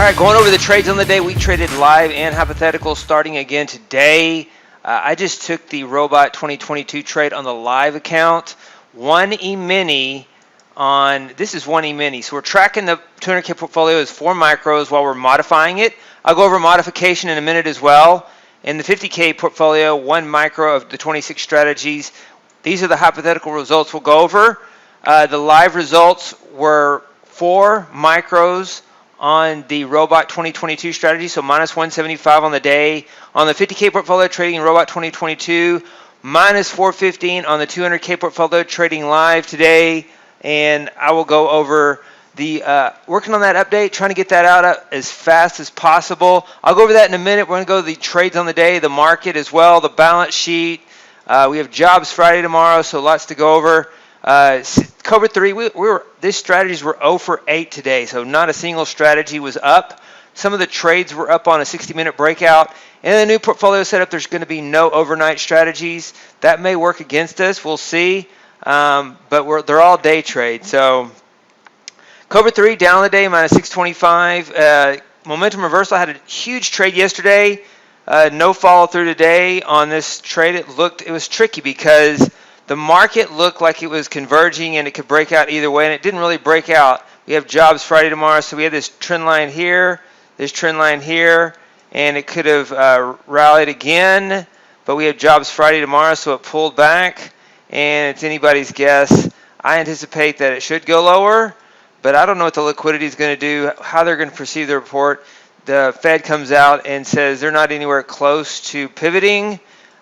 All right, going over the trades on the day. We traded live and hypothetical starting again today. I just took the Robot 2022 trade on the live account. 1 E-mini on, this is 1 E-mini. So we're tracking the 200K portfolio as 4 micros while we're modifying it. I'll go over modification in a minute as well. In the 50K portfolio, 1 micro of the 26 strategies. These are the hypothetical results we'll go over. The live results were 4 micros on the Robot 2022 strategy, so minus 175 on the day. On the 50K portfolio trading Robot 2022, minus 415 on the 200K portfolio trading live today. And I will go over the working on that update, trying to get that out as fast as possible. I'll go over that in a minute. We're going to go to the trades on the day, the market as well, the balance sheet. We have jobs Friday tomorrow, so lots to go over. Cover 3, these strategies were 0 for 8 today, so not a single strategy was up. Some of the trades were up on a 60-minute breakout. In the new portfolio setup, there's going to be no overnight strategies. That may work against us. We'll see. But they're all day trades. So Cover 3 down on the day, minus 625. Momentum reversal. I had a huge trade yesterday. No follow through today on this trade. It was tricky because the market looked like it was converging and it could break out either way, and it didn't really break out. We have jobs Friday tomorrow, so we have this trend line here, this trend line here, and it could have rallied again, but we have jobs Friday tomorrow, so it pulled back, and it's anybody's guess. I anticipate that it should go lower, but I don't know what the liquidity is going to do, how they're going to perceive the report. The Fed comes out and says they're not anywhere close to pivoting,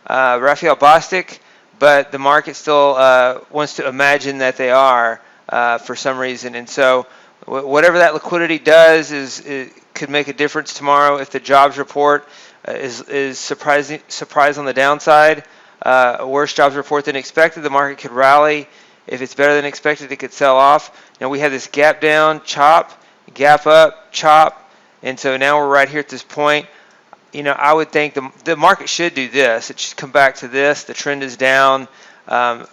Raphael Bostic, but the market still wants to imagine that they are for some reason. And so whatever that liquidity does it could make a difference tomorrow. If the jobs report is surprise on the downside, a worse jobs report than expected, the market could rally. If it's better than expected, it could sell off. Now we had this gap down, chop, gap up, chop, and so now we're right here at this point. You know, I would think the market should do this. It should come back to this. The trend is down. The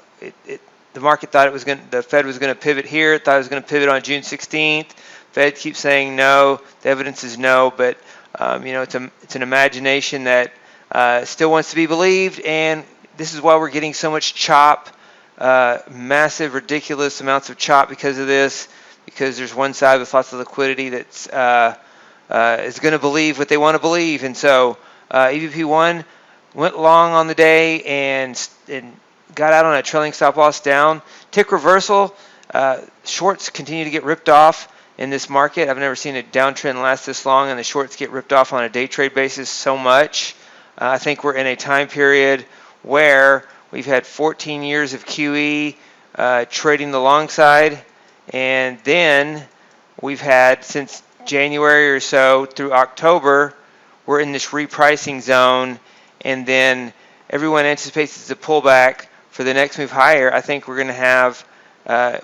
market thought the Fed was going to pivot here. Thought it was going to pivot on June 16th. Fed keeps saying no. The evidence is no, but you know, it's an imagination that still wants to be believed, and this is why we're getting so much chop, massive, ridiculous amounts of chop because of this. Because there's one side with lots of liquidity that's is going to believe what they want to believe, and so EVP1 went long on the day and got out on a trailing stop loss down. Tick reversal. Shorts continue to get ripped off in this market. I've never seen a downtrend last this long, and the shorts get ripped off on a day trade basis so much. I think we're in a time period where we've had 14 years of QE trading the long side, and then we've had since January or so through October, we're in this repricing zone, and then everyone anticipates it's a pullback for the next move higher. I think we're going to have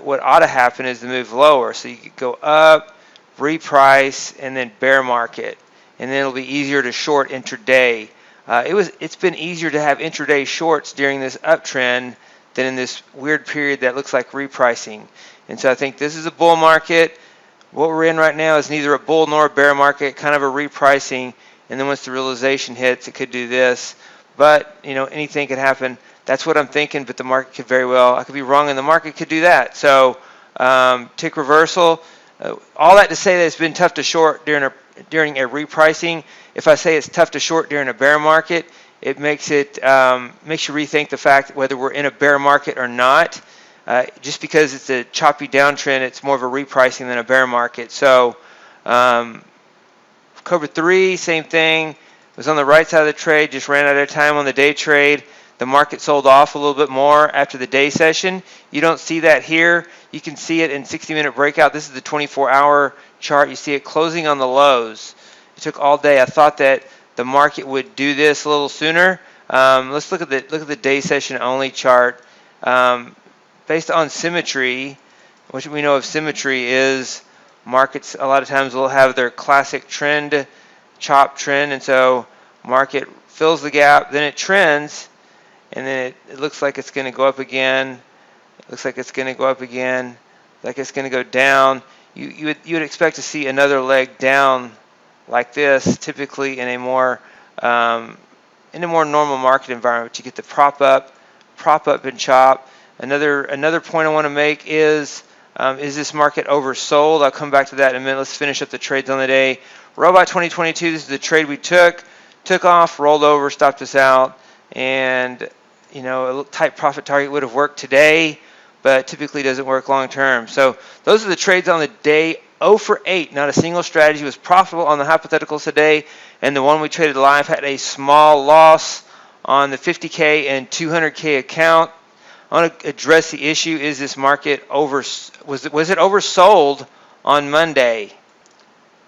what ought to happen is the move lower. So you could go up, reprice, and then bear market, and then it'll be easier to short intraday. It's been easier to have intraday shorts during this uptrend than in this weird period that looks like repricing. And so I think this is a bull market. What we're in right now is neither a bull nor a bear market, kind of a repricing, and then once the realization hits, it could do this. But, you know, anything could happen. That's what I'm thinking, but the market could very well, I could be wrong, and the market could do that. So, tick reversal, all that to say that it's been tough to short during a repricing. If I say it's tough to short during a bear market, it makes you rethink the fact whether we're in a bear market or not. Just because it's a choppy downtrend, it's more of a repricing than a bear market. So Cover 3, same thing. It was on the right side of the trade, just ran out of time on the day trade. The market sold off a little bit more after the day session. You don't see that here. You can see it in 60-minute breakout. This is the 24-hour chart. You see it closing on the lows. It took all day. I thought that the market would do this a little sooner. Let's look at the day session only chart. Based on symmetry, which we know of symmetry is markets a lot of times will have their classic trend, chop trend, and so market fills the gap, then it trends, and then it looks like it's going to go up again. It looks like it's going to go up again, like it's going to go down. You would expect to see another leg down like this, typically in a more normal market environment. You get the prop up and chop. Another point I want to make is this market oversold? I'll come back to that in a minute. Let's finish up the trades on the day. Robot 2022, this is the trade we took off, rolled over, stopped us out, and a tight profit target would have worked today, but typically doesn't work long term. So those are the trades on the day. 0 for 8. Not a single strategy was profitable on the hypotheticals today, and the one we traded live had a small loss on the 50K and 200K account. I want to address the issue: is this market was it oversold on Monday?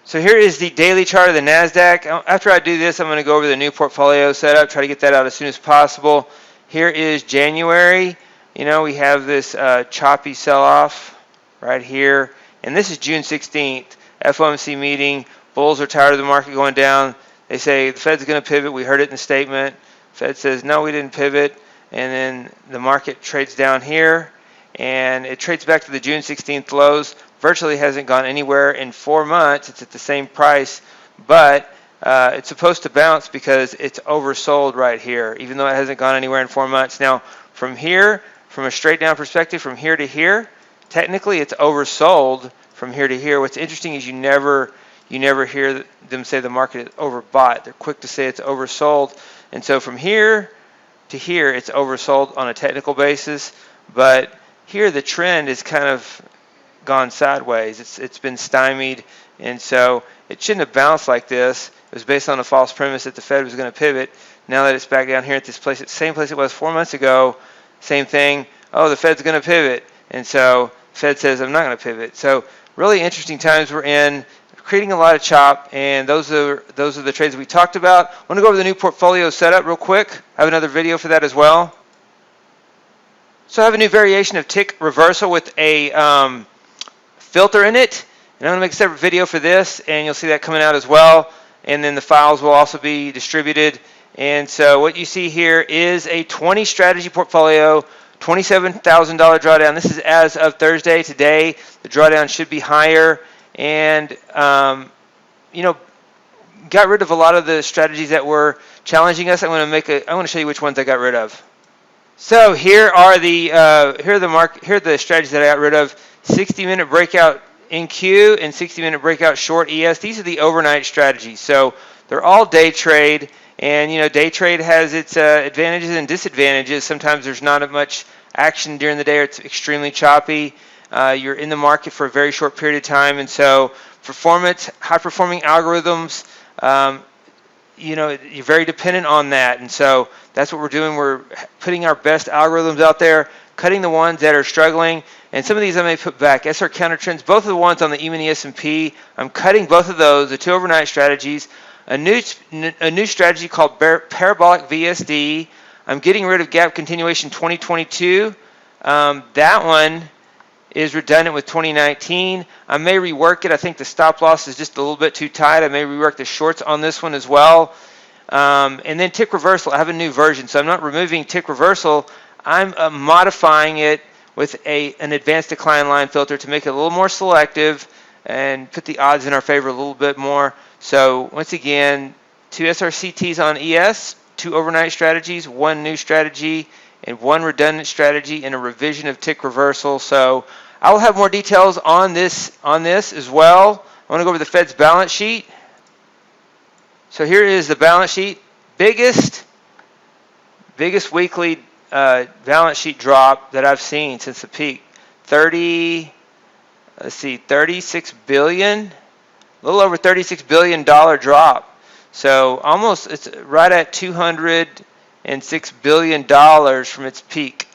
So here is the daily chart of the Nasdaq. After I do this, I'm going to go over the new portfolio setup, try to get that out as soon as possible. Here is January. We have this choppy sell-off right here. And this is June 16th, FOMC meeting. Bulls are tired of the market going down. They say the Fed's going to pivot. We heard it in the statement. Fed says, no, we didn't pivot. And then the market trades down here, and it trades back to the June 16th lows. Virtually hasn't gone anywhere in 4 months. It's at the same price, but it's supposed to bounce because it's oversold right here, even though it hasn't gone anywhere in 4 months. Now, from here, from a straight down perspective, from here to here, technically it's oversold from here to here. What's interesting is you never hear them say the market is overbought. They're quick to say it's oversold. And so from here to here, it's oversold on a technical basis. But here the trend is kind of gone sideways. It's been stymied, and so it shouldn't have bounced like this. It was based on a false premise that the Fed was going to pivot. Now that it's back down here at this place, same place it was 4 months ago, same thing. Oh, the Fed's going to pivot, and so the Fed says I'm not going to pivot. So really interesting times we're in, creating a lot of chop, and those are the trades we talked about. I want to go over the new portfolio setup real quick. I have another video for that as well. So I have a new variation of tick reversal with a filter in it, and I'm going to make a separate video for this, and you'll see that coming out as well. And then the files will also be distributed. And so what you see here is a 20 strategy portfolio, $27,000 drawdown. This is as of Thursday. Today the drawdown should be higher, and got rid of a lot of the strategies that were challenging us. I want to show you which ones I got rid of. So here are the strategies that I got rid of. 60-minute breakout NQ and 60-minute breakout short ES. These are the overnight strategies. So they're all day trade, and day trade has its advantages and disadvantages. Sometimes there's not much action during the day, or it's extremely choppy. You're in the market for a very short period of time, and so high-performing algorithms, you're very dependent on that, and so that's what we're doing. We're putting our best algorithms out there, cutting the ones that are struggling, and some of these I may put back. SR counter trends, both of the ones on the E-mini S&P, I'm cutting both of those, the two overnight strategies. A new strategy called Parabolic VSD. I'm getting rid of Gap Continuation 2022. That one is redundant with 2019. I may rework it. I think the stop loss is just a little bit too tight. I may rework the shorts on this one as well. And then tick reversal. I have a new version, so I'm not removing tick reversal. I'm modifying it with an advanced decline line filter to make it a little more selective and put the odds in our favor a little bit more. So once again, 2 SRCTs on ES, 2 overnight strategies, 1 new strategy, and 1 redundant strategy, and a revision of tick reversal. So I will have more details on this as well. I want to go over the Fed's balance sheet. So here is the balance sheet. Biggest weekly balance sheet drop that I've seen since the peak. 36 billion, a little over $36 billion drop. So almost, it's right at $206 billion from its peak.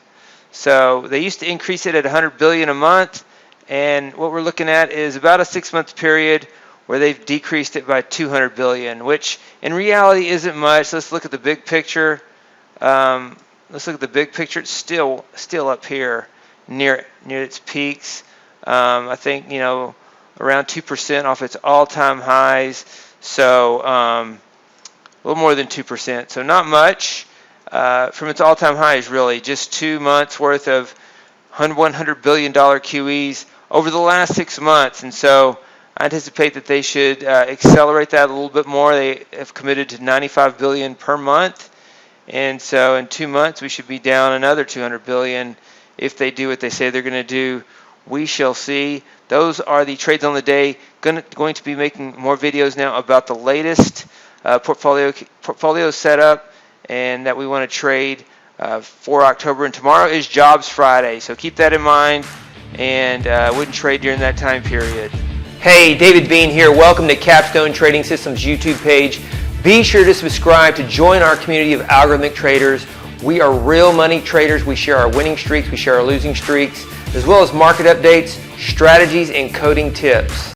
So they used to increase it at $100 billion a month, and what we're looking at is about a 6-month period where they've decreased it by $200 billion, which in reality isn't much. Let's look at the big picture. It's still up here near its peaks. I think around 2% off its all-time highs. So a little more than 2%. So not much from its all-time highs, really. Just 2 months worth of $100 billion QEs over the last 6 months. And so I anticipate that they should accelerate that a little bit more. They have committed to 95 billion per month, and so in 2 months we should be down another 200 billion if they do what they say they're going to do. We shall see. Those are the trades on the day. Going to be making more videos now about the latest portfolio setup and that we want to trade for October. And tomorrow is Jobs Friday, so keep that in mind, and wouldn't trade during that time period. Hey, David Bean here. Welcome to Capstone Trading Systems YouTube page. Be sure to subscribe to join our community of algorithmic traders. We are real money traders. We share our winning streaks, we share our losing streaks, as well as market updates, strategies, and coding tips.